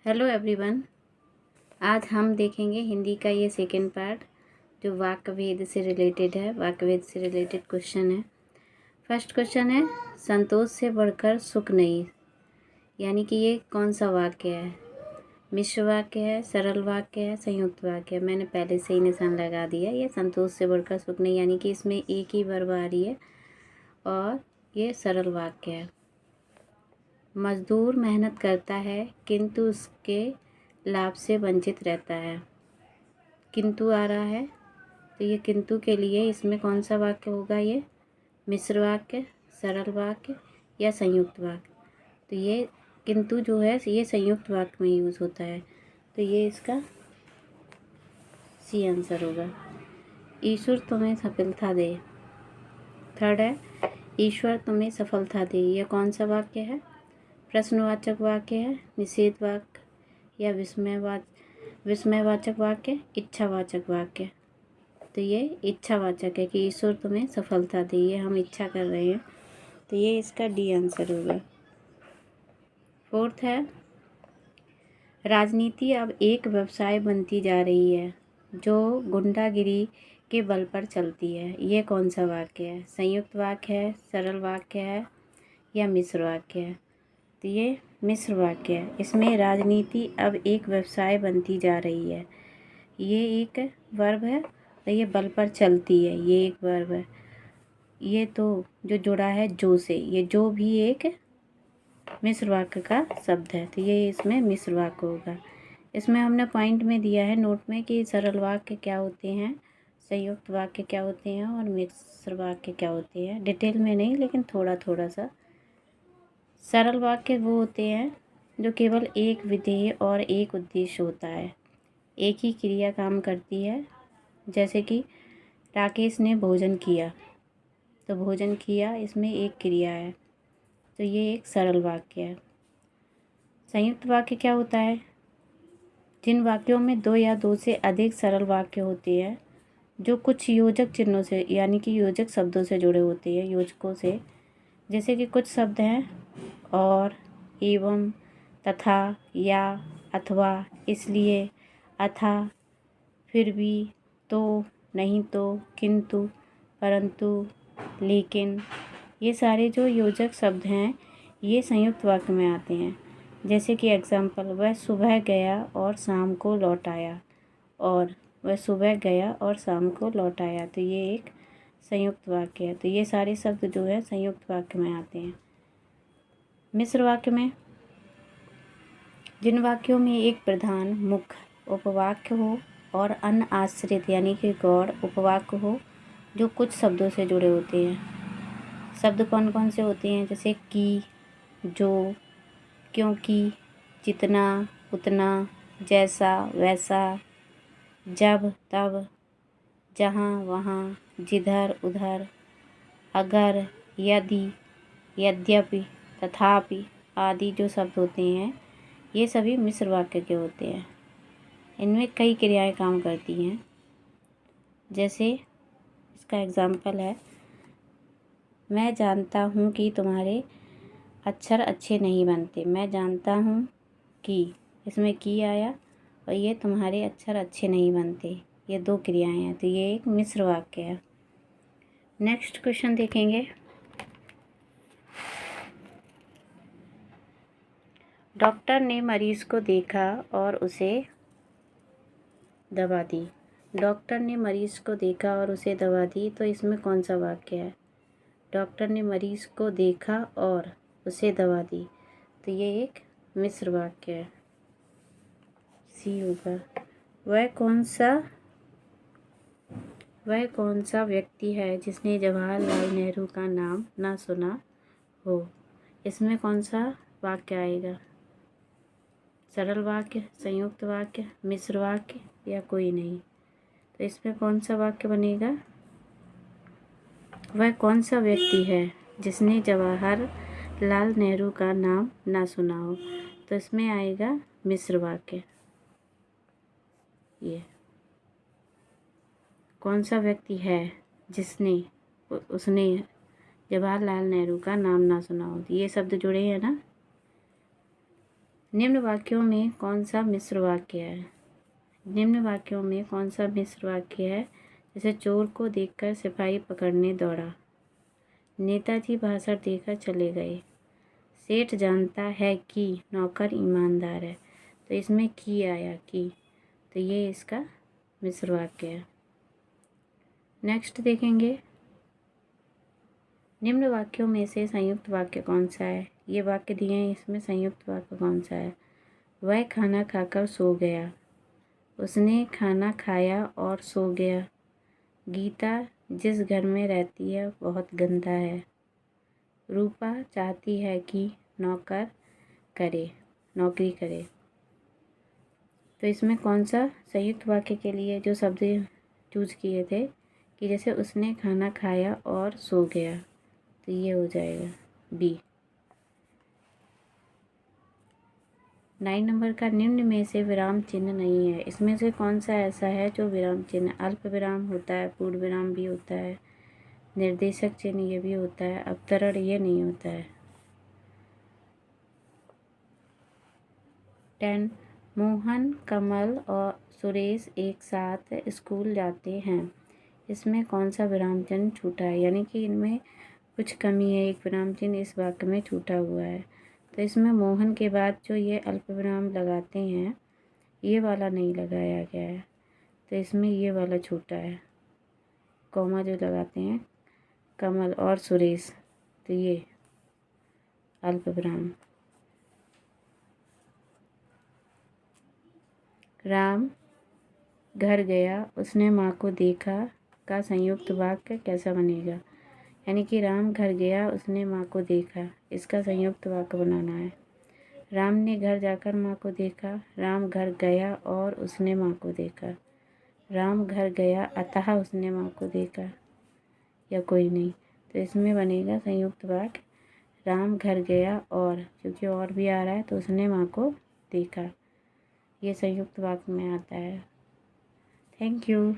Hello everyone. आज हम देखेंगे हिंदी का ये सेकेंड पार्ट जो वाक्य भेद से रिलेटेड है। वाक्य भेद से रिलेटेड क्वेश्चन है। फर्स्ट क्वेश्चन है, संतोष से बढ़कर सुख नहीं। यानी कि ये कौन सा वाक्य है? मिश्र वाक्य है, सरल वाक्य है, संयुक्त वाक्य है। मैंने पहले से ही निशान लगा दिया। ये संतोष से बढ़कर सुख नहीं यानी कि इसमें एक ही वर्ब आ रही है और ये सरल वाक्य है। मजदूर मेहनत करता है किंतु उसके लाभ से वंचित रहता है। किंतु आ रहा है तो ये किंतु के लिए इसमें कौन सा वाक्य होगा? ये मिश्र वाक्य, सरल वाक्य या संयुक्त वाक्य? तो ये किंतु जो है ये संयुक्त वाक्य में यूज़ होता है, तो ये इसका सी आंसर होगा। ईश्वर तुम्हें सफलता दे। थर्ड है, ईश्वर तुम्हें सफलता दे। यह कौन सा वाक्य है? प्रश्नवाचक वाक्य है, निषेध वाक्य या विस्मयवाचक वाक्य, इच्छावाचक वाक्य? तो ये इच्छावाचक है कि ईश्वर तुम्हें सफलता दे। ये हम इच्छा कर रहे हैं, तो ये इसका डी आंसर होगा। फोर्थ है, राजनीति अब एक व्यवसाय बनती जा रही है जो गुंडागिरी के बल पर चलती है। ये कौन सा वाक्य है? संयुक्त वाक्य है, सरल वाक्य है या मिश्र वाक्य है? तो ये मिश्र वाक्य है। इसमें राजनीति अब एक व्यवसाय बनती जा रही है, ये एक वर्ब है तो ये बल पर चलती है, ये एक वर्ब है। ये तो जो जुड़ा है जो से, ये जो भी एक मिश्र वाक्य का शब्द है, तो ये इसमें मिश्र वाक्य होगा। इसमें हमने पॉइंट में दिया है नोट में कि सरल वाक्य क्या होते हैं, संयुक्त वाक्य क्या होते हैं और मिश्र वाक्य क्या होते हैं। डिटेल में नहीं, लेकिन थोड़ा थोड़ा सा। सरल वाक्य वो होते हैं जो केवल एक विधेय और एक उद्देश्य होता है, एक ही क्रिया काम करती है। जैसे कि राकेश ने भोजन किया, तो भोजन किया इसमें एक क्रिया है, तो ये एक सरल वाक्य है। संयुक्त वाक्य क्या होता है? जिन वाक्यों में दो या दो से अधिक सरल वाक्य होते हैं जो कुछ योजक चिन्हों से यानी कि योजक शब्दों से जुड़े होते हैं, योजकों से। जैसे कि कुछ शब्द हैं और, एवं, तथा, या, अथवा, इसलिए, अथा, फिर भी, तो, नहीं तो, किंतु, परंतु, लेकिन। ये सारे जो योजक शब्द हैं ये संयुक्त वाक्य में आते हैं। जैसे कि एग्जाम्पल, वह सुबह गया और शाम को लौट आया, और वह सुबह गया और शाम को लौट आया, तो ये एक संयुक्त वाक्य है। तो ये सारे शब्द जो है संयुक्त वाक्य में आते हैं। मिश्र वाक्य में जिन वाक्यों में एक प्रधान मुख्य उपवाक्य हो और अन्य आश्रित यानी कि गौड़ उपवाक्य हो जो कुछ शब्दों से जुड़े होते हैं। शब्द कौन कौन से होते हैं? जैसे कि, जो, क्योंकि, जितना, उतना, जैसा, वैसा, जब, तब, जहाँ, वहाँ, जिधर, उधर, अगर, यदि, यद्यपि, तथापि आदि जो शब्द होते हैं ये सभी मिश्र वाक्य के होते हैं। इनमें कई क्रियाएं काम करती हैं। जैसे इसका एग्जाम्पल है, मैं जानता हूँ कि तुम्हारे अक्षर अच्छे नहीं बनते। मैं जानता हूँ कि, इसमें की आया और ये तुम्हारे अक्षर अच्छे नहीं बनते, ये दो क्रियाएं हैं, तो ये एक मिश्र वाक्य है। नेक्स्ट क्वेश्चन देखेंगे। डॉक्टर ने मरीज को देखा और उसे दवा दी। डॉक्टर ने मरीज को देखा और उसे दवा दी, तो इसमें कौन सा वाक्य है? डॉक्टर ने मरीज को देखा और उसे दवा दी, तो ये एक मिश्र वाक्य है, सी होगा। वह कौन सा व्यक्ति है जिसने जवाहरलाल नेहरू का नाम ना सुना हो? इसमें कौन सा वाक्य आएगा? सरल वाक्य, संयुक्त वाक्य, मिश्र वाक्य या कोई नहीं? तो इसमें कौन सा वाक्य बनेगा? वह कौन सा व्यक्ति है जिसने जवाहरलाल नेहरू का नाम ना सुना हो? तो इसमें आएगा मिश्र वाक्य। ये कौन सा व्यक्ति है जिसने उसने जवाहरलाल नेहरू का नाम ना सुना हो? ये शब्द जुड़े हैं ना। निम्न वाक्यों में कौन सा मिश्र वाक्य है? निम्न वाक्यों में कौन सा मिश्र वाक्य है? जैसे चोर को देखकर सिपाही पकड़ने दौड़ा, नेताजी भाषण देकर चले गए, सेठ जानता है कि नौकर ईमानदार है। तो इसमें की आया की, तो ये इसका मिश्र वाक्य है। नेक्स्ट देखेंगे, निम्न वाक्यों में से संयुक्त वाक्य कौन सा है? ये वाक्य दिए हैं, इसमें संयुक्त वाक्य कौन सा है? वह खाना खाकर सो गया, उसने खाना खाया और सो गया, गीता जिस घर में रहती है बहुत गंदा है, रूपा चाहती है कि नौकरी करे। तो इसमें कौन सा संयुक्त वाक्य के लिए जो शब्द चूज किए थे कि जैसे उसने खाना खाया और सो गया, तो ये हो जाएगा बी। 9 नंबर का, निम्न में से विराम चिन्ह नहीं है, इसमें से कौन सा ऐसा है जो विराम चिन्ह? अल्प विराम होता है, पूर्ण विराम भी होता है, निर्देशक चिन्ह ये भी होता है, अवतरण ये नहीं होता है। 10, मोहन, कमल और सुरेश एक साथ स्कूल जाते हैं, इसमें कौन सा विराम चिन्ह छूटा है? यानी कि इनमें कुछ कमी है, एक विराम चिन्ह इस वाक्य में छूटा हुआ है। तो इसमें मोहन के बाद जो ये अल्प विराम लगाते हैं, ये वाला नहीं लगाया गया है, तो इसमें ये वाला छूटा है, कॉमा जो लगाते हैं, कमल और सुरेश, तो ये अल्प विराम। राम घर गया, उसने माँ को देखा का संयुक्त वाक्य कैसा बनेगा? यानी कि राम घर गया, उसने माँ को देखा, इसका संयुक्त वाक्य बनाना है। राम ने घर जाकर माँ को देखा, राम घर गया और उसने माँ को देखा, राम घर गया अतः उसने माँ को देखा, या कोई नहीं। तो इसमें बनेगा संयुक्त वाक्य राम घर गया और, क्योंकि और भी आ रहा है तो उसने माँ को देखा, ये संयुक्त वाक्य में आता है। Thank you.